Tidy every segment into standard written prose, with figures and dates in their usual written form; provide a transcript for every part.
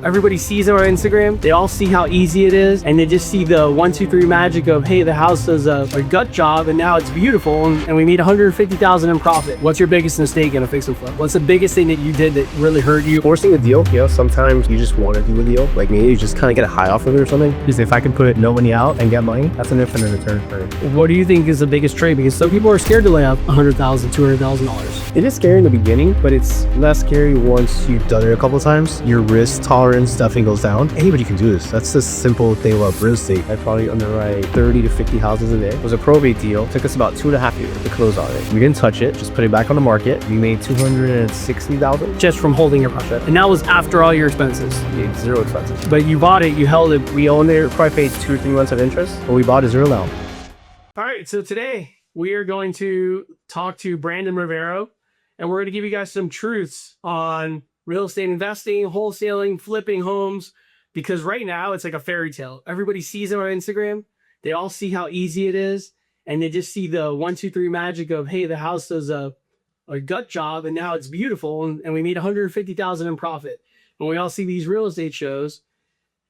Everybody sees it on Instagram, they all see how easy it is, and they just see the 1, 2, 3 magic of, hey, the house does a gut job and now it's beautiful and we made $150,000 in profit. What's your biggest mistake in a fix and flip? What's the biggest thing that you did that really hurt you? Forcing a deal, sometimes you just want to do a deal. Like me, you just kind of get a high off of it or something. Just if I can put no money out and get money, that's an infinite return for me. What do you think is the biggest trade? Because some people are scared to lay out $100,000, $200,000. It is scary in the beginning, but it's less scary once you've done it a couple times. Your risk tolerance definitely goes down. Anybody can do this. That's the simple thing about real estate. I probably underwrite 30 to 50 houses a day. It was a probate deal. It took us about 2.5 years to close on it. We didn't touch it, just put it back on the market. We made $260,000. Just from holding your project. And that was after all your expenses. Zero expenses. But you bought it, you held it. We owned it, probably paid 2 or 3 months of interest, but we bought it zero down. All right, so today we are going to talk to Brandon Rivero, and we're going to give you guys some truths on real estate investing, wholesaling, flipping homes, because right now it's like a fairy tale. Everybody sees it on Instagram. They all see how easy it is, and they just see the 1, 2, 3 magic of, hey, the house does a gut job and now it's beautiful and we made $150,000 in profit. And we all see these real estate shows,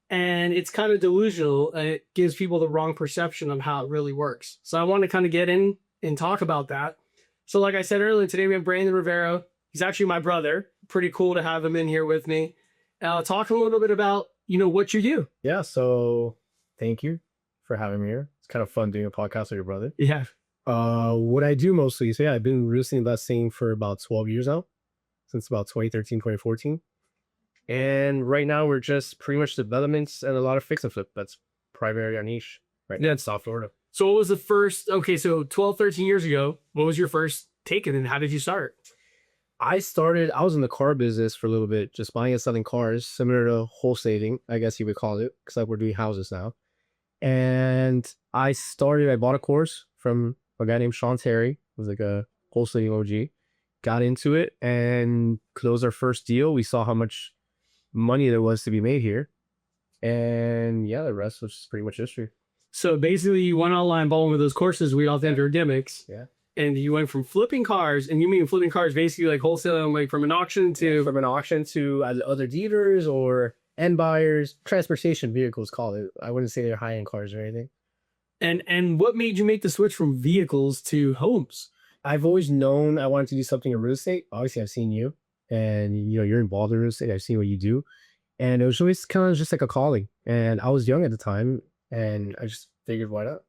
and it's kind of delusional, and it gives people the wrong perception of how it really works. So I want to kind of get in and talk about that. So like I said earlier, today we have Brandon Rivero. He's actually my brother. Pretty cool to have him in here with me. Talk a little bit about, what you do. Yeah, so thank you for having me here. It's kind of fun doing a podcast with your brother. Yeah. What I do mostly, so yeah, I've been real estate investing for about 12 years now, since about 2013, 2014. And right now we're just pretty much developments and a lot of fix and flip. That's primarily our niche right now in South Florida. So what was the first, so 12, 13 years ago, what was your first take and how did you start? I was in the car business for a little bit, just buying and selling cars, similar to wholesaling, I guess you would call it, because we're doing houses now. And I bought a course from a guy named Sean Terry, who was like a wholesaling OG, got into it and closed our first deal. We saw how much money there was to be made here. And yeah, the rest was pretty much history. So basically you went online, bought one of those courses we all enter gimmicks. Yeah. And you went from flipping cars, and you mean flipping cars basically like wholesaling, like from an auction to other dealers or end buyers, transportation vehicles, call it. I wouldn't say they're high-end cars or anything. And what made you make the switch from vehicles to homes? I've always known I wanted to do something in real estate. Obviously, I've seen you, and you're involved in real estate. I've seen what you do, and it was always kind of just like a calling. And I was young at the time, and I just figured, why not?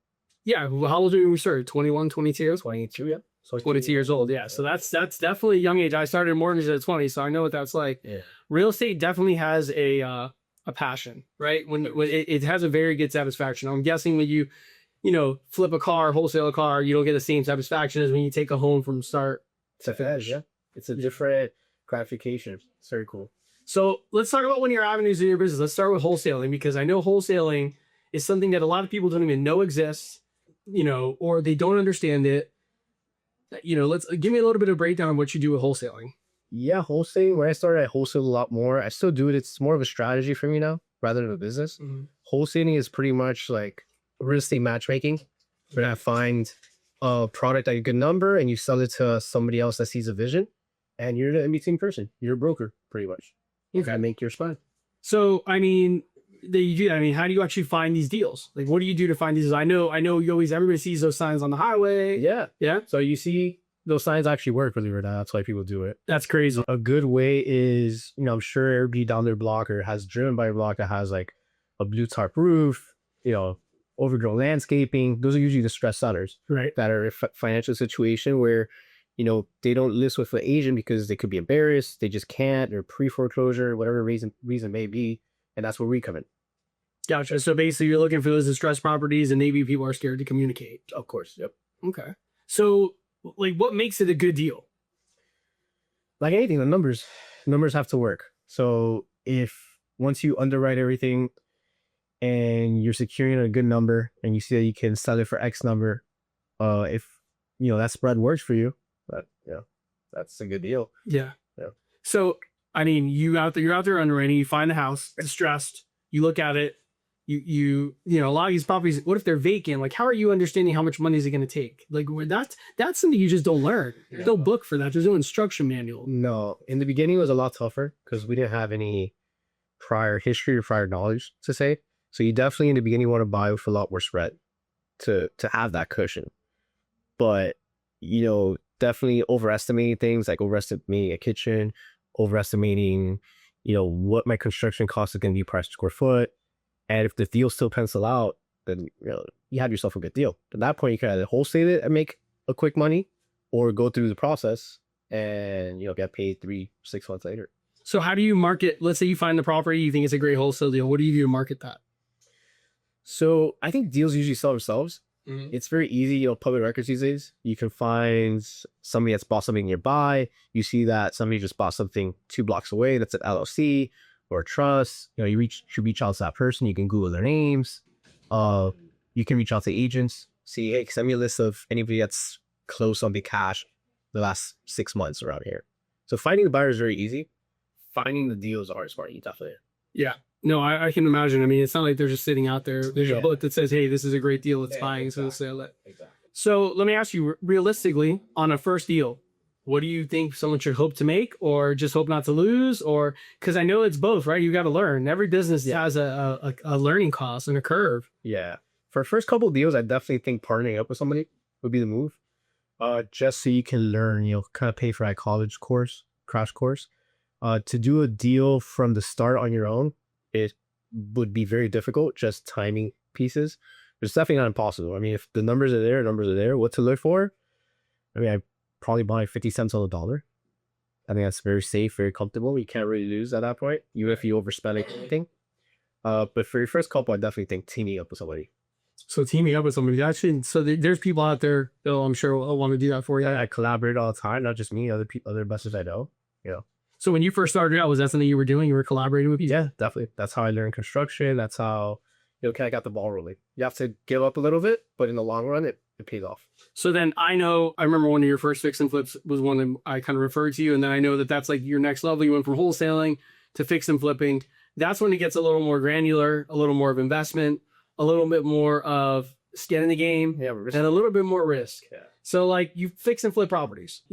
Yeah, well, how old were you when we started? 21, 22? 22, yeah. So 22 years old, yeah. So that's definitely a young age. I started mortgage at 20, so I know what that's like. Yeah. Real estate definitely has a passion, right? When it has a very good satisfaction. I'm guessing when you flip a car, wholesale a car, you don't get the same satisfaction as when you take a home from start to finish. Yeah. It's a different gratification. It's very cool. So let's talk about one of your avenues in your business. Let's start with wholesaling, because I know wholesaling is something that a lot of people don't even know exists, or they don't understand it. Let's give me a little bit of breakdown of what you do with wholesaling. Yeah, wholesaling. When I started, I wholesaled a lot more. I still do it. It's more of a strategy for me now rather than a business. Mm-hmm. Wholesaling is pretty much like real estate matchmaking, where I find a product at a good number and you sell it to somebody else that sees a vision, and you're the in-between person. You're a broker, pretty much. Okay. I make your spot. So, how do you actually find these deals? Like, what do you do to find these? I know everybody sees those signs on the highway. Yeah. Yeah. So you see those signs actually work, believe it or not. That's why people do it. That's crazy. A good way is, I'm sure everybody down their block or has driven by a block that has like a blue tarp roof, overgrown landscaping. Those are usually the stressed sellers, right? That are in a financial situation where, they don't list with an agent because they could be embarrassed. They just can't, or pre-foreclosure, whatever reason may be. And that's where we come in. Gotcha. So basically you're looking for those distressed properties, and maybe people are scared to communicate. Of course. Yep. Okay. So like, what makes it a good deal? Like anything, the numbers have to work. So once you underwrite everything and you're securing a good number and you see that you can sell it for X number, if that spread works for you, that's a good deal. Yeah. So you're out there underwriting, you find the house, it's distressed, you look at it, you a lot of these properties, what if they're vacant? Like, how are you understanding how much money is it going to take? Like, that's something you just don't learn. There's no book for that. There's no instruction manual. No. In the beginning, it was a lot tougher because we didn't have any prior history or prior knowledge to say. So you definitely in the beginning want to buy with a lot more spread to have that cushion. But definitely overestimating things, like overestimating a kitchen, overestimating what my construction cost is going to be per square foot. And if the deal still pencil out, then you have yourself a good deal. At that point, you can either wholesale it and make a quick money, or go through the process and get paid 3-6 months later. So how do you market? Let's say you find the property, you think it's a great wholesale deal. What do you do to market that? So I think deals usually sell themselves. It's very easy, public records these days. You can find somebody that's bought something nearby. You see that somebody just bought something 2 blocks away. That's an LLC or a trust. You reach out to that person. You can Google their names. You can reach out to agents. See, hey, send me a list of anybody that's close on the cash the last 6 months around here. So finding the buyer is very easy. Finding the deal is the hardest part. You definitely. Yeah. No, I can imagine. I mean, it's not like they're just sitting out there. There's a book that says, hey, this is a great deal. It's buying. Exactly. So sell it. Exactly. So let me ask you, realistically, on a first deal, what do you think someone should hope to make, or just hope not to lose? Or because I know it's both, right? You got to learn. Every business has a learning cost and a curve. Yeah. For first couple of deals, I definitely think partnering up with somebody would be the move. Just so you can learn, kind of pay for that college course, crash course. To do a deal from the start on your own, it would be very difficult. Just timing pieces. It's definitely not impossible. I mean, if the numbers are there, what to look for? I mean, I probably buy 50 cents on the dollar. I think that's very safe, very comfortable. You can't really lose at that point, even if you overspend anything. But for your first couple, I definitely think teaming up with somebody. So teaming up with somebody, actually, so there's people out there that I'm sure will want to do that for you. I collaborate all the time, not just me, other investors I know. So when you first started out, was that something you were doing? You were collaborating with people? Yeah, definitely. That's how I learned construction. That's how kind of got the ball rolling. You have to give up a little bit, but in the long run, it pays off. So then I remember one of your first fix and flips was one that I kind of referred to you, and then I know that that's like your next level. You went from wholesaling to fix and flipping. That's when it gets a little more granular, a little more of investment, a little bit more of skin in the game, and a little bit more risk. Yeah. So like you fix and flip properties,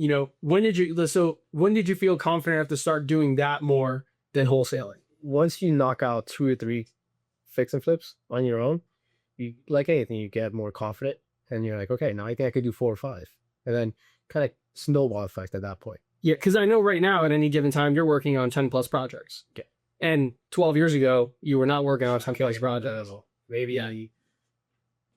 when did you feel confident enough to start doing that more than wholesaling? Once you knock out 2 or 3 fix and flips on your own, you, like anything, you get more confident and you're like, okay, now I think I could do 4 or 5. And then kind of snowball effect at that point. Yeah. Cause I know right now at any given time, you're working on 10 plus projects. Yeah. And 12 years ago, you were not working on 10 plus projects. Maybe 80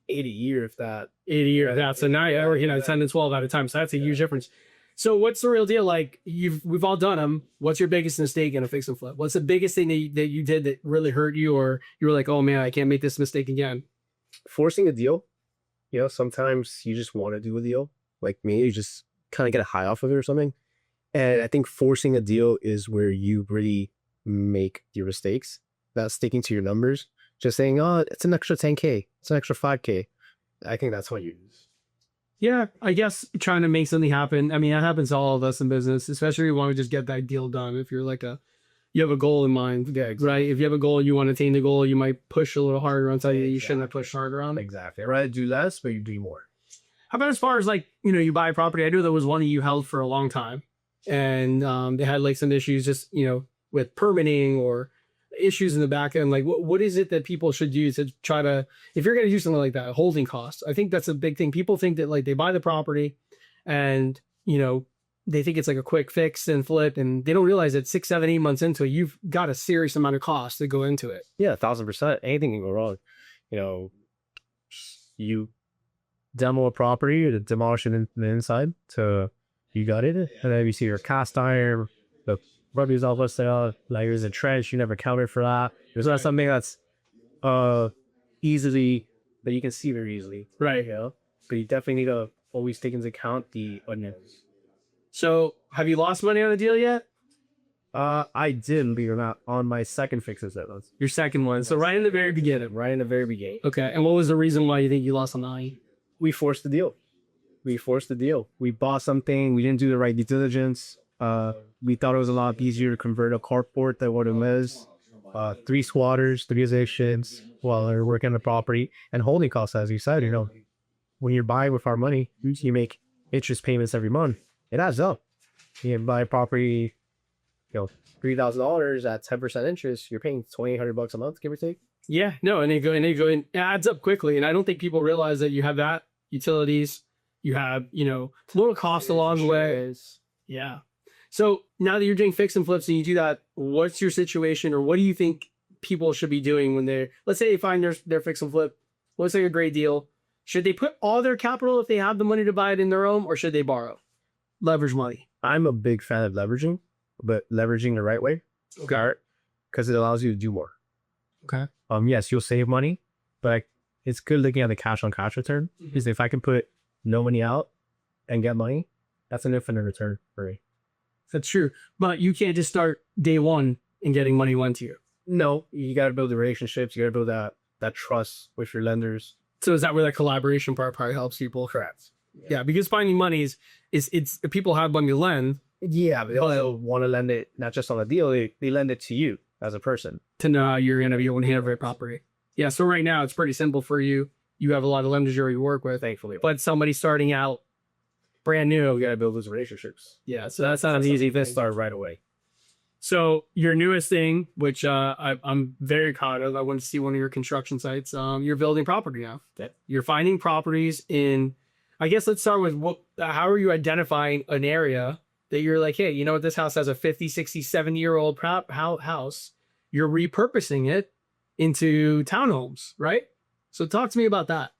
a year, if that. 80 a year, that. So now you're working on 10 to 12 at a time. So that's a huge difference. So what's the real deal? Like we've all done them. What's your biggest mistake in a fix and flip? What's the biggest thing that you did that really hurt you, or you were like, oh man, I can't make this mistake again? Forcing a deal. Sometimes you just want to do a deal. Like me, you just kind of get a high off of it or something. And I think forcing a deal is where you really make your mistakes. Not sticking to your numbers. Just saying, oh, it's an extra 10K. It's an extra 5K. I think that's what you use. Yeah, I guess trying to make something happen. I mean, that happens to all of us in business, especially if you want to just get that deal done. If you're like you have a goal in mind, yeah, exactly. Right? If you have a goal, you want to attain the goal, you might push a little harder on something that you shouldn't have pushed harder on. Exactly. I'd rather do less, but you do more. How about as far as like, you buy a property? I knew there was one that you held for a long time, and they had like some issues just, with permitting or issues in the back end. Like what is it that people should do to try to, if you're going to do something like that, holding costs? I think that's a big thing. People think that like they buy the property and, they think it's like a quick fix and flip, and they don't realize that 6, 7, 8 months into it, you've got a serious amount of cost to go into it. Yeah, 1,000%. Anything can go wrong. You demo a property or demolish it in the inside, so you got it, and then you see your cast iron, the rubbies all busted out, layers of trench, you never counted for that. It's not something that's easily, that you can see very easily. Right. But you definitely need to always take into account the unknowns. So have you lost money on the deal yet? I did, believe it or not, on my second fixes that was. Your second one. So right in the very beginning. Right in the very beginning. Okay. And what was the reason why you think you lost on that? We forced the deal. We bought something. We didn't do the right due diligence. We thought it was a lot easier to convert a carport than what it was. 3 squatters, 3 evictions while they're working on the property. And holding costs, as you said, when you're buying with our money, you make interest payments every month. It adds up. You buy a property, $3,000 at 10% interest, you're paying $2,800 a month, give or take. Yeah, no, and it adds up quickly. And I don't think people realize that you have that utilities, you have, little costs along the way. Yeah. So now that you're doing fix and flips and you do that, what's your situation, or what do you think people should be doing when let's say they find their fix and flip, looks like a great deal. Should they put all their capital if they have the money to buy it in their home, or should they borrow? Leverage money. I'm a big fan of leveraging, but leveraging the right way. Okay. Because it allows you to do more. Okay. Yes, you'll save money, but it's good looking at the cash on cash return. Because if I can put no money out and get money, that's an infinite return for me. That's true. But you can't just start day one and getting money lent to you. No, you got to build the relationships. You got to build that trust with your lenders. So is that where that collaboration part probably helps people? Correct. Yeah, because finding money is if people have money to lend. Yeah, but they also want to lend it not just on a deal. They lend it to you as a person. To know how you're going to be able to handle their property. Yeah, so right now it's pretty simple for you. You have a lot of lenders you already work with. Thankfully. But somebody starting out brand new. You got to build those relationships. Yeah, so that's not an easy thing. Start right away. So your newest thing, which I'm very proud of, I went to see one of your construction sites. You're building property now. You're finding properties in, I guess let's start with how are you identifying an area that you're like, hey, you know what, this house has a 50, 60, 70-year-old house. You're repurposing it into townhomes, right? So talk to me about that.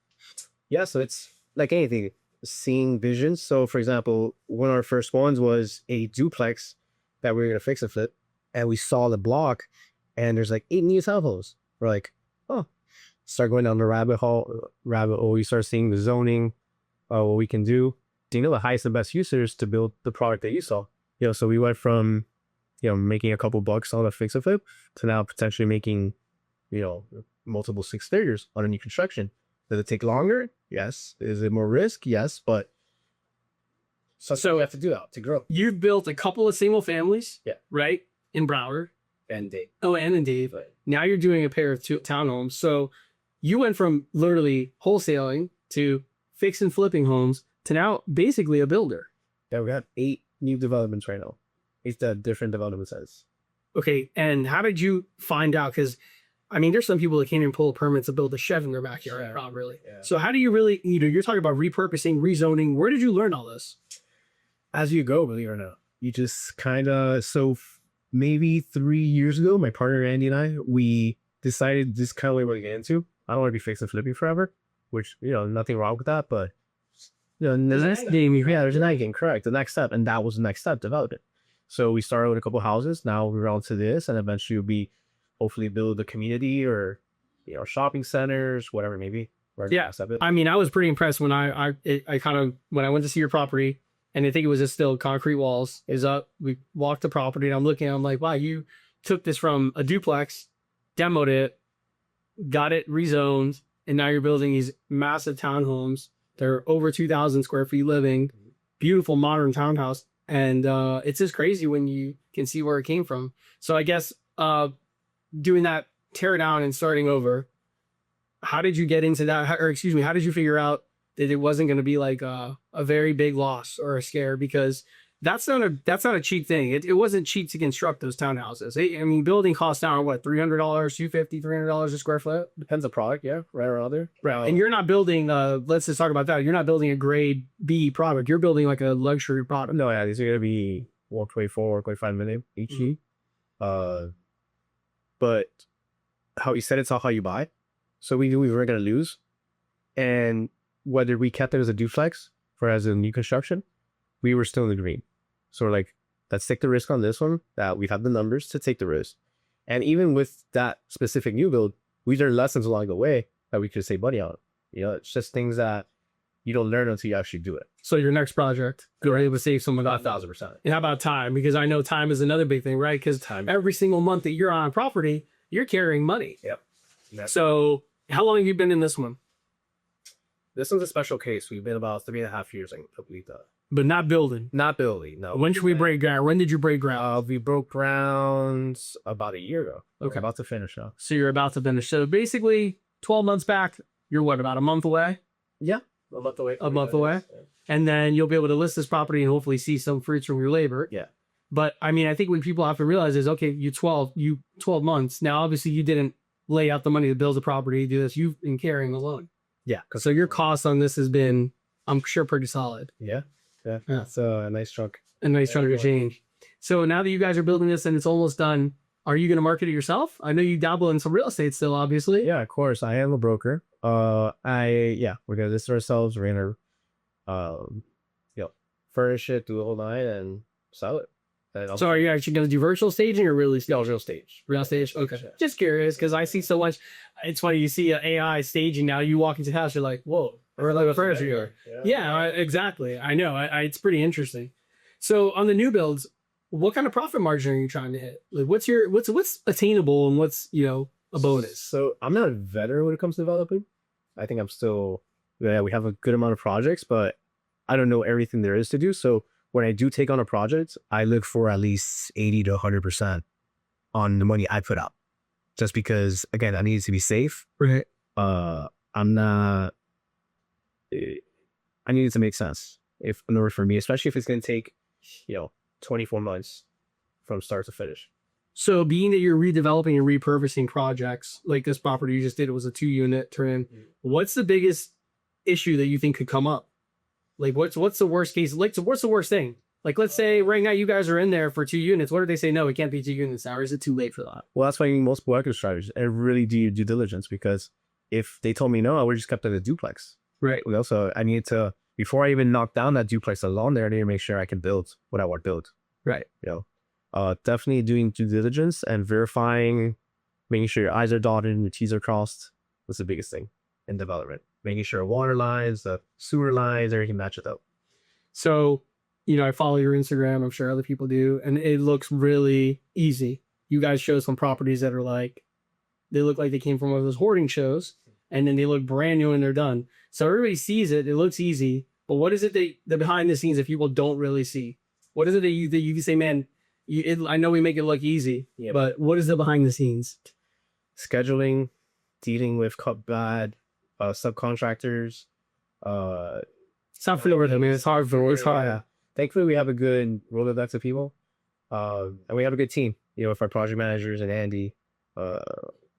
Yeah, so it's like anything, seeing visions. So for example, one of our first ones was a duplex that we were going to fix and flip, and we saw the block and there's like 8 new townhomes. We're like, oh, start going down the rabbit hole. We start seeing the zoning, what we can do. The highest and best users to build the product that you saw. So we went from, making a couple bucks on a fix and flip to now potentially making, multiple 6 figures on a new construction. Does it take longer? Yes. Is it more risk? Yes, but so we have to do that to grow. You've built a couple of single families, right? In Broward. And Dave. Oh, and in Dave. Right. Now you're doing a pair of 2 townhomes. So you went from literally wholesaling to fix and flipping homes to now basically a builder. Yeah, we got 8 new developments right now. 8 different development sites. Okay, and how did you find out? Because, there's some people that can't even pull a permit to build a shed in their backyard, really. Yeah. So how do you really, you're talking about repurposing, rezoning. Where did you learn all this? As you go, believe it or not. You just kind of, maybe 3 years ago, my partner Andy and I, we decided this kind of way we're going to get into. I don't want to be fixing and flipping forever, which, nothing wrong with that, but the next game, there's an game, correct. The next step, and that was the next step, development. So we started with a couple houses. Now we're on to this, and eventually we'll be hopefully build a community or shopping centers, whatever it may be. Yeah, I was pretty impressed when I went to see your property, and I think it was just still concrete walls. Is up. We walked the property, and I'm looking. I'm like, wow, you took this from a duplex, demoed it, got it rezoned, and now you're building these massive townhomes. They're over 2,000 square feet living, beautiful modern townhouse. And it's just crazy when you can see where it came from. So I guess doing that tear down and starting over, how did you get into that? How did you figure out that it wasn't going to be like a very big loss or a scare? Because that's not a cheap thing. It wasn't cheap to construct those townhouses. Building costs now are what, $300, $250, $300 a square foot? Depends on product, yeah, right around there. Right. And you're not building, let's just talk about that. You're not building a grade B product. You're building like a luxury product. No, yeah, these are going to be 124, 125 million each. But how you said it's all how you buy. So we knew we were going to lose. And whether we kept it as a duplex or as a new construction, we were still in the green. So we're like, let's take the risk on this one, that we have the numbers to take the risk. And even with that specific new build, we learned lessons along the way that we could save money on. It's just things that you don't learn until you actually do it. So your next project, you're able to save some of that. 1,000%. And how about time? Because I know time is another big thing, right? Because every single month that you're on property, you're carrying money. Yep. So how long have you been in this one? This one's a special case. We've been about 3.5 years, I believe that. But not building. Not building, no. When should we break ground? When did you break ground? We broke ground about a year ago. Okay. We're about to finish now. So you're about to finish. So basically, 12 months back, you're what, about a month away? Yeah. A month away. A month away. Yeah. And then you'll be able to list this property and hopefully see some fruits from your labor. Yeah. But I mean, I think what people have to realize is, okay, you 12 months. Now, obviously you didn't lay out the money to build the property, do this. You've been carrying the loan. Yeah. So your cost on this has been, I'm sure, pretty solid. Yeah. Yeah. Yeah. It's a nice chunk. A nice chunk of change. So now that you guys are building this and it's almost done, are you going to market it yourself? I know you dabble in some real estate still, obviously. Yeah, of course. I am a broker. We're gonna list it ourselves. We're gonna furnish it, do the whole nine, and sell it. So are you actually going to do virtual staging or real estate? No, real stage. Real stage? Okay. Yeah. Just curious, because I see so much. It's funny, you see an AI staging now, you walk into the house, you're like, whoa. Or like a furniture. Yeah, exactly. I know. It's pretty interesting. So on the new builds, what kind of profit margin are you trying to hit? Like, what's attainable and what's, a bonus? So I'm not a veteran when it comes to developing. I think I'm still, we have a good amount of projects, but I don't know everything there is to do. So when I do take on a project, I look for at least 80 to 100% on the money I put out. Just because, again, I need it to be safe. Right. I'm not, I need it to make sense in order for me, especially if it's going to take, 24 months from start to finish. So being that you're redeveloping and repurposing projects, like this property you just did, it was a 2-unit turn. What's the biggest issue that you think could come up? Like what's the worst case? Like, so what's the worst thing? Like, let's say right now you guys are in there for 2 units. What if they say, no, it can't be 2 units now? Or is it too late for that? Well, that's why you need multiple equity strategies and really do your due diligence, because if they told me no, I would just kept it a duplex. Right. Also, I need to, before I even knock down that duplex alone there, I need to make sure I can build what I want to build. Right. Definitely doing due diligence and verifying, making sure your I's are dotted and your T's are crossed. That's the biggest thing in development. Making sure water lines, the sewer lines, everything matches up. So, I follow your Instagram. I'm sure other people do. And it looks really easy. You guys show some properties that are like, they look like they came from one of those hoarding shows. And then they look brand new when they're done. So everybody sees it. It looks easy. But what is it the behind the scenes that people don't really see? What is it that you can say, man, I know we make it look easy, but what is the behind the scenes? Scheduling, dealing with bad subcontractors. It's not for everything. I mean, it's hard for it's hard. Yeah. Thankfully, we have a good Rolodex of people, and we have a good team. With our project managers and Andy,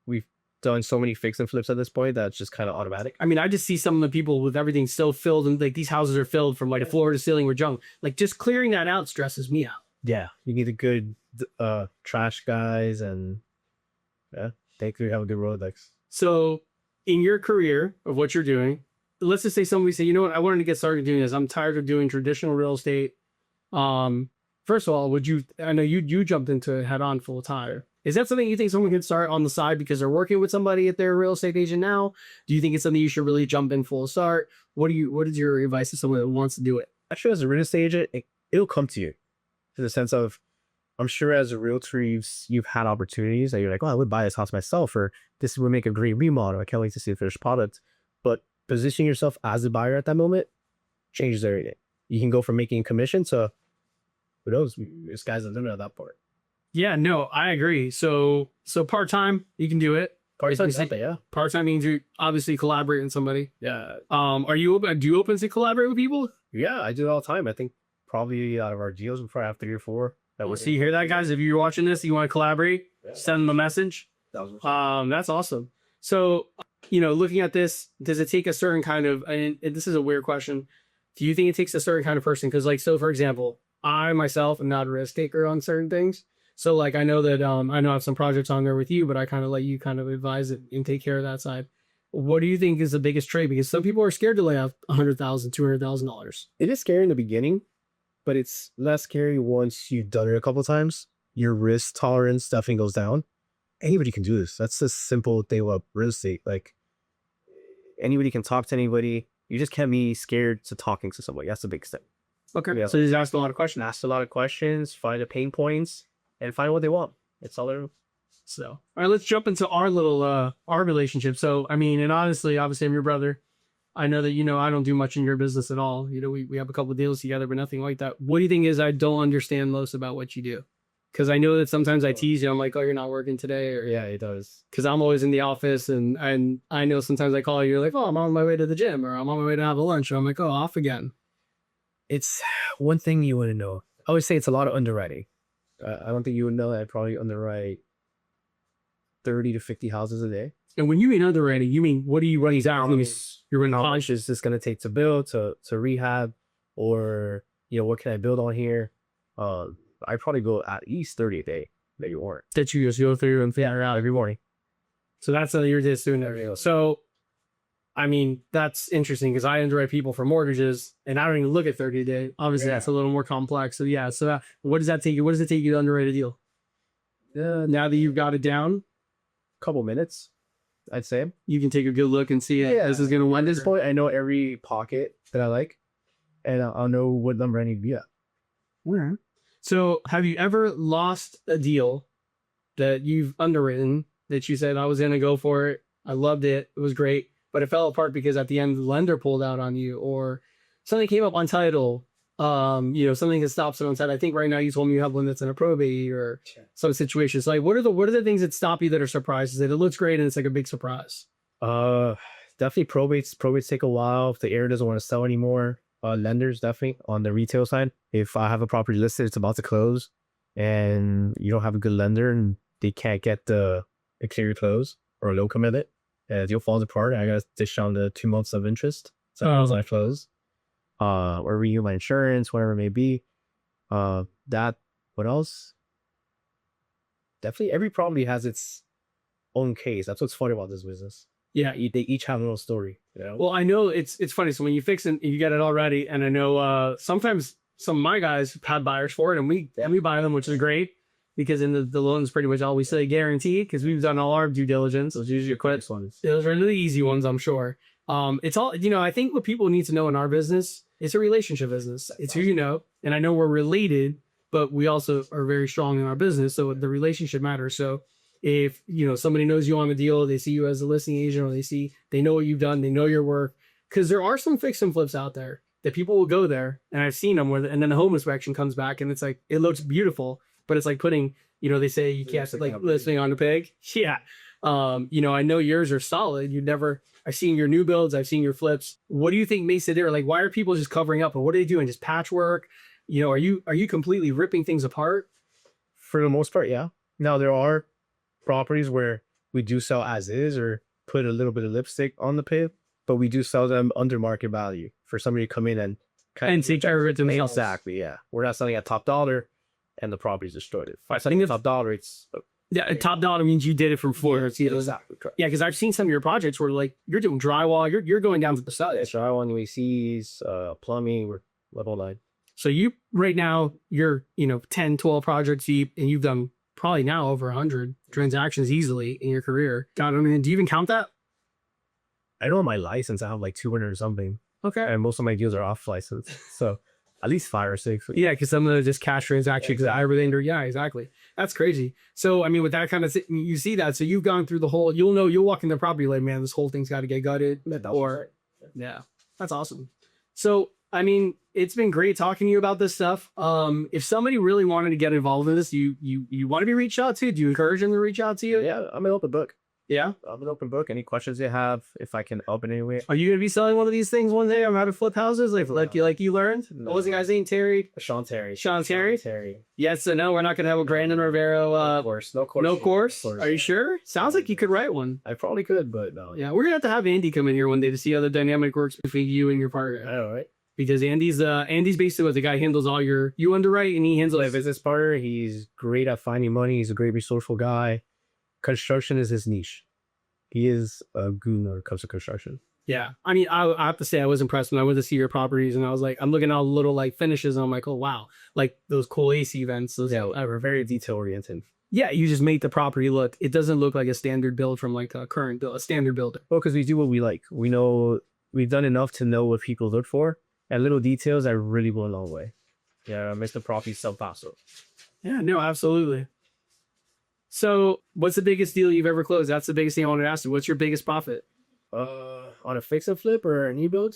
we've done so many fix and flips at this point that's just kind of automatic. I mean, I just see some of the people with everything still filled, and like these houses are filled from like the floor to ceiling with junk. Like just clearing that out stresses me out. Yeah, you need a good trash guys, and thankfully we have a good Rolodex. So in your career of what you're doing, let's just say somebody say, you know what, I wanted to get started doing this. I'm tired of doing traditional real estate. First of all, I know you jumped into it head on full time. Is that something you think someone can start on the side because they're working with somebody at their real estate agent now? Do you think it's something you should really jump in full start? What is your advice to someone that wants to do it? Actually, as a real estate agent, it'll come to you, in the sense of, I'm sure as a realtor, you've had opportunities that you're like, oh, I would buy this house myself, or this would make a great remodel. I can't wait to see the finished product. But positioning yourself as a buyer at that moment changes everything. You can go from making commission to, who knows, the sky's the limit at that part. Yeah, no, I agree. So part-time, you can do it. Part-time means you obviously collaborate with somebody. Yeah. Do you open to collaborate with people? Yeah, I do it all the time. I think probably out of our deals, we probably have 3 or 4. So you hear that, guys? If you're watching this, you want to collaborate, send them a message. That's awesome. So, looking at this, does it take a certain kind of, and this is a weird question, do you think it takes a certain kind of person? Because for example, I myself am not a risk taker on certain things. So I know that I have some projects on there with you, but I kind of let you kind of advise it and take care of that side. What do you think is the biggest trade? Because some people are scared to lay out $100,000, $200,000. It is scary in the beginning, but it's less scary once you've done it a couple of times. Your risk tolerance definitely goes down. Anybody can do this. That's the simple thing about real estate. Like, anybody can talk to anybody. You just can't be scared to talking to somebody. That's the big step. Okay. Yeah. So you just ask a lot of questions. Ask a lot of questions, find the pain points, and find what they want. It's all there. So, all right, let's jump into our little, our relationship. So, I mean, and obviously I'm your brother. I know that, I don't do much in your business at all. We have a couple of deals together, but nothing like that. What do you think is I don't understand most about what you do? Because I know that sometimes I tease you. I'm like, oh, you're not working today. Or, yeah, it does. Because I'm always in the office, and I know sometimes I call you, you're like, oh, I'm on my way to the gym, or I'm on my way to have a lunch. Or I'm like, oh, off again. It's one thing you want to know. I always say it's a lot of underwriting. I don't think you would know that I probably underwrite 30 to 50 houses a day. And when you mean underwriting, you mean what are you running down? You're running How how much is this going to take to build, to rehab, or, what can I build on here? I probably go at least 30 a day, maybe more. that you just go through and figure out every morning. So that's how you're just doing everything. So, I mean, that's interesting because I underwrite people for mortgages and I don't even look at 30 a day. Obviously, that's a little more complex. So, yeah. So, what does that take you? What does it take you to underwrite a deal? Now that you've got it down, Couple minutes, I'd say. you can take a good look and see it. Yeah, This is going to at win this point, I know every pocket that I like, and I'll know what number I need to be at. Alright. So, have you ever lost a deal that you've underwritten that you said, I was going to go for it, I loved it, it was great, but it fell apart because at the end the lender pulled out on you, or something came up on title, something that stops it on title? I think right now you told me you have one that's in a probate or some situations. Like, what are the things that stop you that are surprises? That it looks great and it's like a big surprise. Definitely probates. Probates take a while if the area doesn't want to sell anymore. Lenders definitely on the retail side. If I have a property listed, it's about to close, and you don't have a good lender, and they can't get the clear close or a low commit, the deal falls apart. I gotta dish down the 2 months of interest. So I close. Or renew my insurance, whatever it may be. What else? Definitely every property has its own case. That's what's funny about this business. Yeah. They each have a little story. Well, I know it's funny. So when you fix it, you get it all ready. And I know sometimes some of my guys have buyers for it, and we buy them, which is great because in the loans pretty much always say guaranteed because we've done all our due diligence. Those usually quick ones. Those are the easy ones, I'm sure. It's all, I think what people need to know in our business, it's a relationship business. It's who you know. And I know we're related, but we also are very strong in our business. So the relationship matters. So if, somebody knows you on the deal, they see you as a listing agent, or they know what you've done, they know your work. Because there are some fix and flips out there that people will go there, and I've seen them and then the home inspection comes back and it's like, it looks beautiful, but it's like putting, they say you can't like listing on a peg. Yeah. I know yours are solid. I've seen your new builds, I've seen your flips. What do you think makes it there? Like, why are people just covering up? Or what are they doing? Just patchwork? Are you completely ripping things apart? For the most part, yeah. Now there are properties where we do sell as is or put a little bit of lipstick on the pig, but we do sell them under market value for somebody to come in and take care of it themselves. Exactly, yeah. We're not selling at top dollar and the property's destroyed. If I'm selling at top dollar, it's top dollar means you did it from floor. Exactly. Yeah, because I've seen some of your projects where like you're doing drywall, you're going down to the side. Drywall, UACs, plumbing, we're level 9. So you right now you're 10, 12 projects deep, and you've done probably now over 100 transactions easily in your career. God, I mean, do you even count that? I know on my license I have like 200 or something. Okay. And most of my deals are off license. So at least 5 or 6. Yeah, because some of them are just cash transactions. Yeah, exactly. That's crazy. So, I mean, with that kind of thing, you see that. So you've gone through the whole, you'll walk in the property like, man, this whole thing's got to get gutted. Yeah, that's awesome. So, I mean, it's been great talking to you about this stuff. If somebody really wanted to get involved in this, you want to be reached out to? Do you encourage them to reach out to you? Yeah, I'm an open book. Yeah? I'm an open book. Any questions you have, if I can help in any way. Are you going to be selling one of these things one day? I'm how to flip houses? Like you learned? No. What was the guy's name? Terry? Sean Terry. Yes, so no, we're not going to have a Brandon Rivero. No course. Are you sure? Sounds like you could write one. I probably could, but no. Yeah, we're going to have Andy come in here one day to see how the dynamic works between you and your partner. I know, right? Because Andy's basically what the guy handles all you underwrite, and he handles my business partner. He's great at finding money. He's a great resourceful guy. Construction is his niche. He is a goon when it comes to construction. Yeah. I mean, I have to say I was impressed when I went to see your properties, and I was like, I'm looking at all the little like finishes, and I'm like, oh wow, like those cool AC vents. We're very detail oriented. Yeah, you just make the property look. It doesn't look like a standard build from like a standard builder. Well, because we do what we like. We know we've done enough to know what people look for, and little details that really go a long way. Yeah, makes the property sell faster. Yeah, no, absolutely. So what's the biggest deal you've ever closed? That's the biggest thing I wanted to ask you. What's your biggest profit? On a fix and flip or a new build?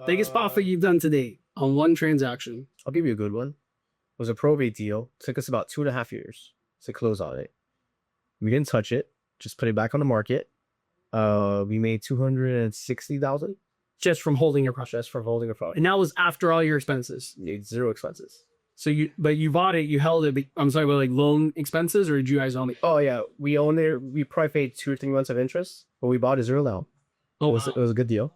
Biggest profit you've done to date on one transaction? I'll give you a good one. It was a probate deal. Took us about 2.5 years to close on it. We didn't touch it. Just put it back on the market. We made $260,000 just from holding your project. And that was after all your expenses. Zero expenses. So but you bought it, you held it. I'm sorry, but like loan expenses, or did you guys own it? Oh yeah, we owned it. We probably paid 2 or 3 months of interest, but we bought it zero down. Oh, It was a good deal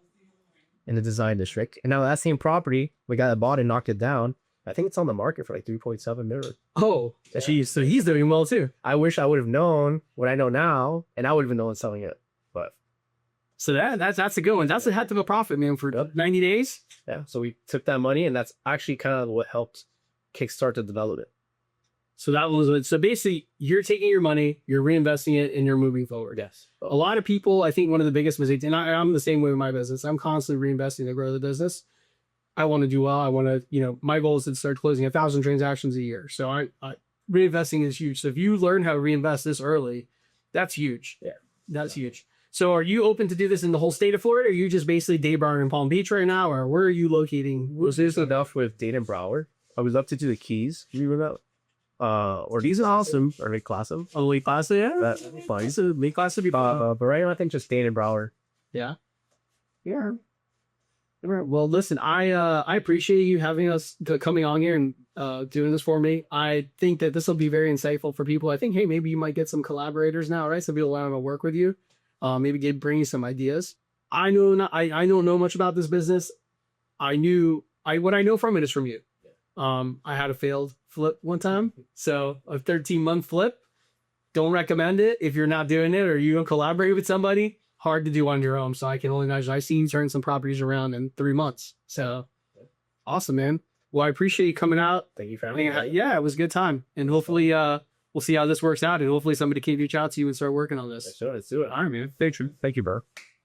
in the design district. And now that same property, we got it bought and knocked it down. I think it's on the market for like 3.7 million. oh, Yeah. geez. So he's doing well too. I wish I would have known what I know now, and I would have known selling it. But So that's a good one. That's a heck of a profit, man, for Yep. 90 days. yeah, so we took that money, and that's actually kind of what helped kickstart the development. So that was it. So basically, you're taking your money, you're reinvesting it, and you're moving forward. Yes. A lot of people, I think one of the biggest mistakes, and I'm the same way with my business. I'm constantly reinvesting to grow the business. I want to do well. I want to, my goal is to start closing 1,000 transactions a year. So I reinvesting is huge. So if you learn how to reinvest this early, that's huge. Yeah. That's huge. So are you open to do this in the whole state of Florida? Or are you just basically day bar in Palm Beach right now? Or where are you locating? Was this enough with Dade and Broward? I would love to do the Keys. You know, or these are awesome. Or Lake Placid. Oh, Lake Placid, yeah. That'd be fun. So Lake Placid would be fun. But right now, I think just Dade and Broward. Yeah. Yeah. All right. Well, listen, I appreciate you having us coming on here and doing this for me. I think that this will be very insightful for people. I think, hey, maybe you might get some collaborators now, right? Some people want to work with you. Maybe bring you some ideas. I don't know much about this business. What I know from it is from you. I had a failed flip one time. So a 13-month flip. Don't recommend it if you're not doing it or you don't collaborate with somebody. Hard to do on your own. So I can only imagine. I've seen you turn some properties around in 3 months. So awesome, man. Well, I appreciate you coming out. Thank you for having me. Yeah, it was a good time. And hopefully we'll see how this works out. And hopefully somebody can reach out to you and start working on this. Let's do it. All right, man. Thank you, bro.